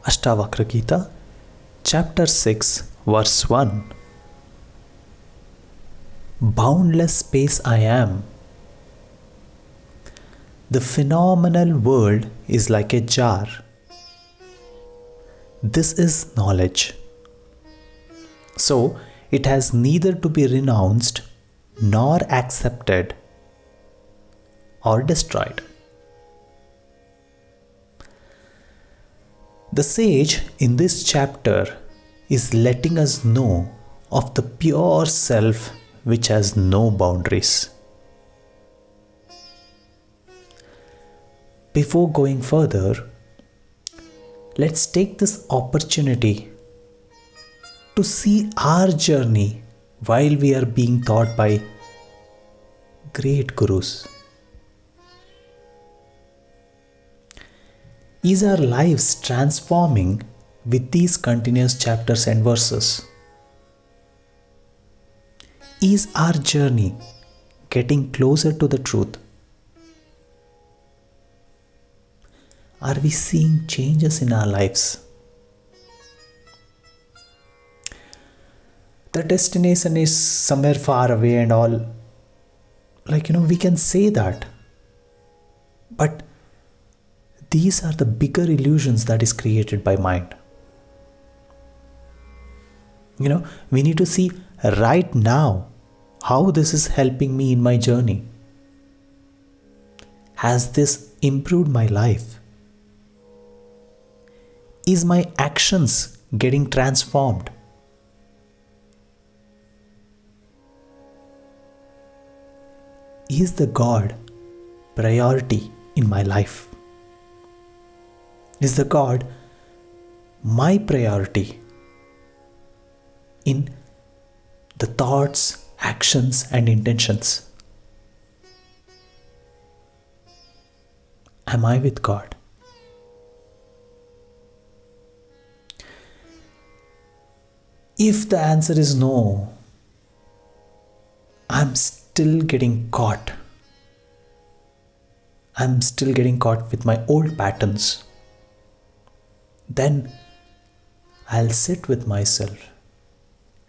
Ashtavakragita, chapter 6, verse 1. Boundless space I am. The phenomenal world is like a jar. This is knowledge. So, it has neither to be renounced nor accepted or destroyed. The sage in this chapter is letting us know of the pure self which has no boundaries. Before going further, let's take this opportunity to see our journey while we are being taught by great gurus. Is our lives transforming with these continuous chapters and verses? Is our journey getting closer to the truth? Are we seeing changes in our lives? The destination is somewhere far away and all. We can say that. But these are the bigger illusions that is created by mind. We need to see right now how this is helping me in my journey. Has this improved my life? Is my actions getting transformed? Is the God priority in my life? Is the God my priority in the thoughts, actions, and intentions? Am I with God? If the answer is no, I'm still getting caught. I'm still getting caught with my old patterns. Then I'll sit with myself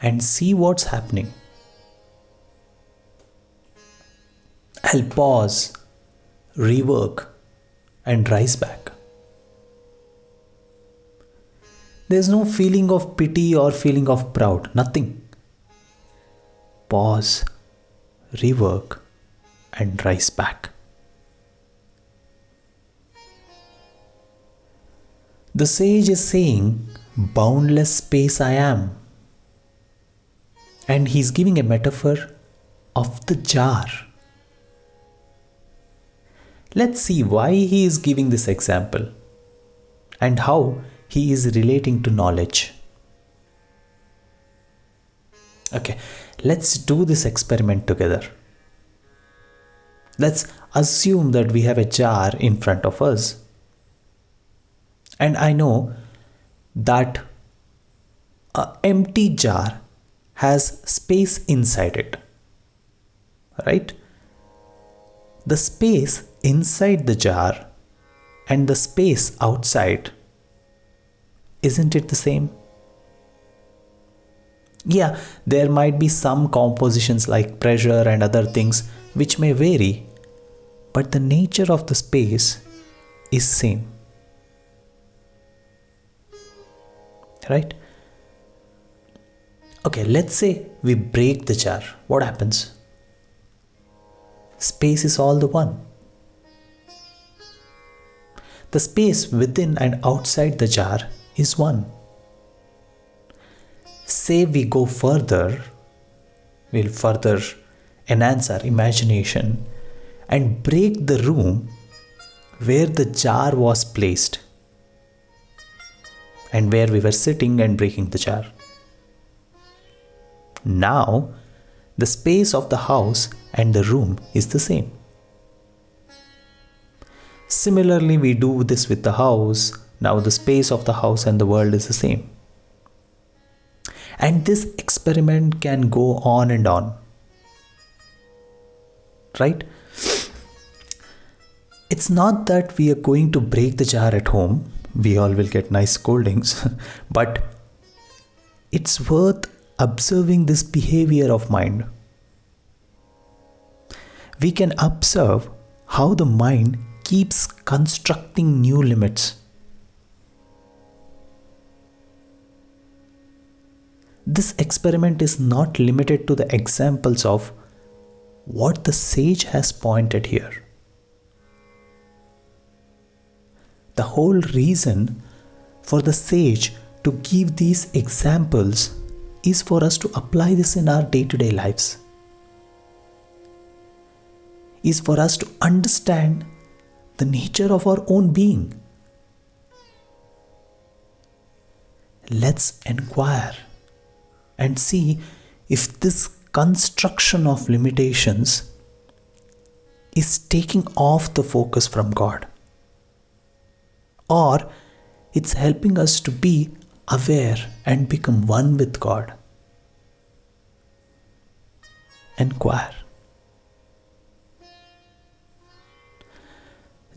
and see what's happening. I'll pause, rework, and rise back. There's no feeling of pity or feeling of proud, nothing. Pause, rework, and rise back. The sage is saying, boundless space I am. And he's giving a metaphor of the jar. Let's see why he is giving this example and how he is relating to knowledge. Okay, let's do this experiment together. Let's assume that we have a jar in front of us. And I know that an empty jar has space inside it, right? The space inside the jar and the space outside, isn't it the same? Yeah, there might be some compositions like pressure and other things which may vary, but the nature of the space is same. Right? Okay, let's say we break the jar. What happens? Space is all the one. The space within and outside the jar is one. Say we go further, we'll further enhance our imagination and break the room where the jar was placed and where we were sitting and breaking the jar. Now, the space of the house and the room is the same. Similarly, we do this with the house. Now the space of the house and the world is the same. And this experiment can go on and on. Right? It's not that we are going to break the jar at home, we all will get nice scoldings. But it's worth observing this behavior of mind. We can observe how the mind keeps constructing new limits. This experiment is not limited to the examples of what the sage has pointed here. The whole reason for the sage to give these examples is for us to apply this in our day-to-day lives. Is for us to understand the nature of our own being. Let's inquire and see if this construction of limitations is taking off the focus from God, or it's helping us to be aware and become one with God. Inquire.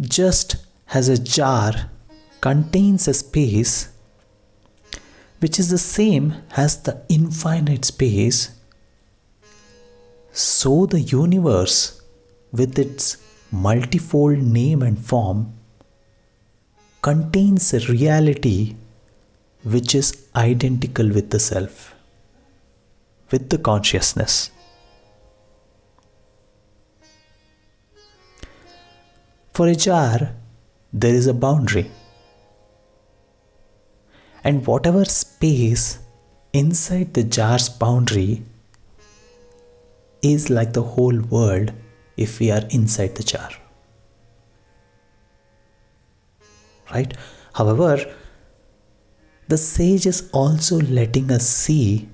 Just as a jar contains a space which is the same as the infinite space, so the universe, with its multifold name and form, contains a reality which is identical with the self, with the consciousness. For a jar, there is a boundary. And whatever space inside the jar's boundary is like the whole world if we are inside the jar. Right? However, the sage is also letting us see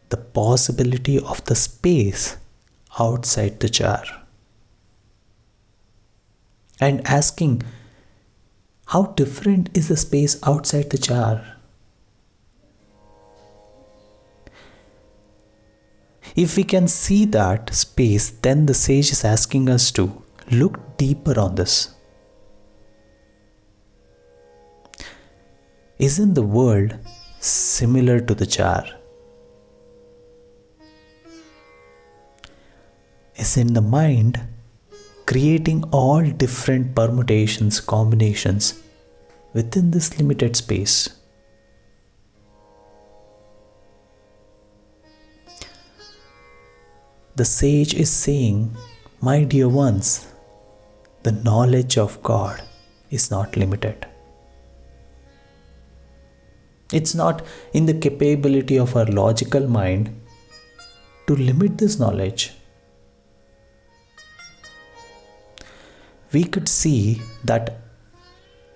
the possibility of the space outside the jar. And asking, how different is the space outside the jar? If we can see that space, then the sage is asking us to look deeper on this. Isn't the world similar to the jar? Isn't the mind creating all different permutations, combinations within this limited space? The sage is saying, my dear ones, the knowledge of God is not limited. It's not in the capability of our logical mind to limit this knowledge. We could see that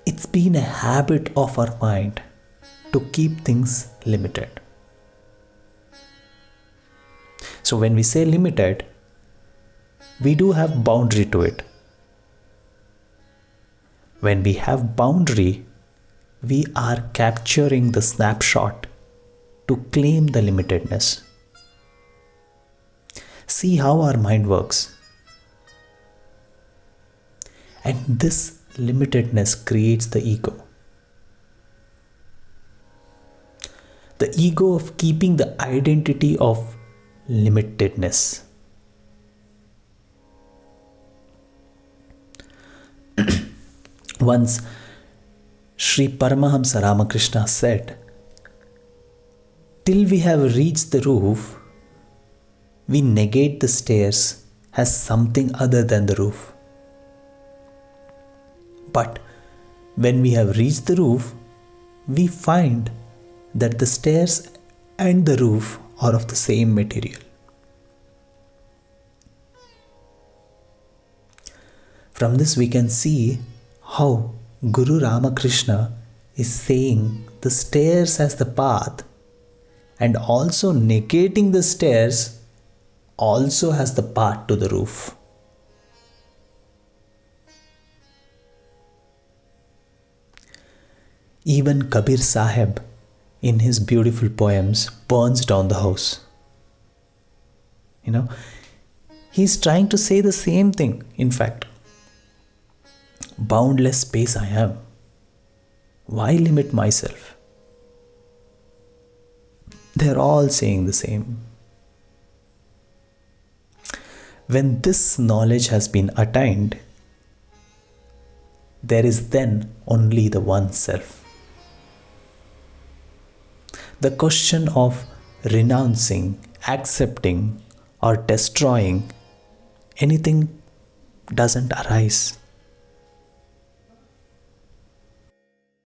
it's been a habit of our mind to keep things limited. So when we say limited, we do have boundary to it. When we have boundary, we are capturing the snapshot to claim the limitedness. See how our mind works. And this limitedness creates the ego. The ego of keeping the identity of limitedness. Once Sri Paramahamsa Ramakrishna said, till we have reached the roof, we negate the stairs as something other than the roof. But when we have reached the roof, we find that the stairs and the roof are of the same material. From this we can see how Guru Ramakrishna is saying the stairs as the path, and also negating the stairs also has the path to the roof. Even Kabir Sahib, in his beautiful poems, burns down the house. He's trying to say the same thing, in fact. Boundless space I am. Why limit myself? They're all saying the same. When this knowledge has been attained, there is then only the one self. The question of renouncing, accepting, or destroying anything doesn't arise.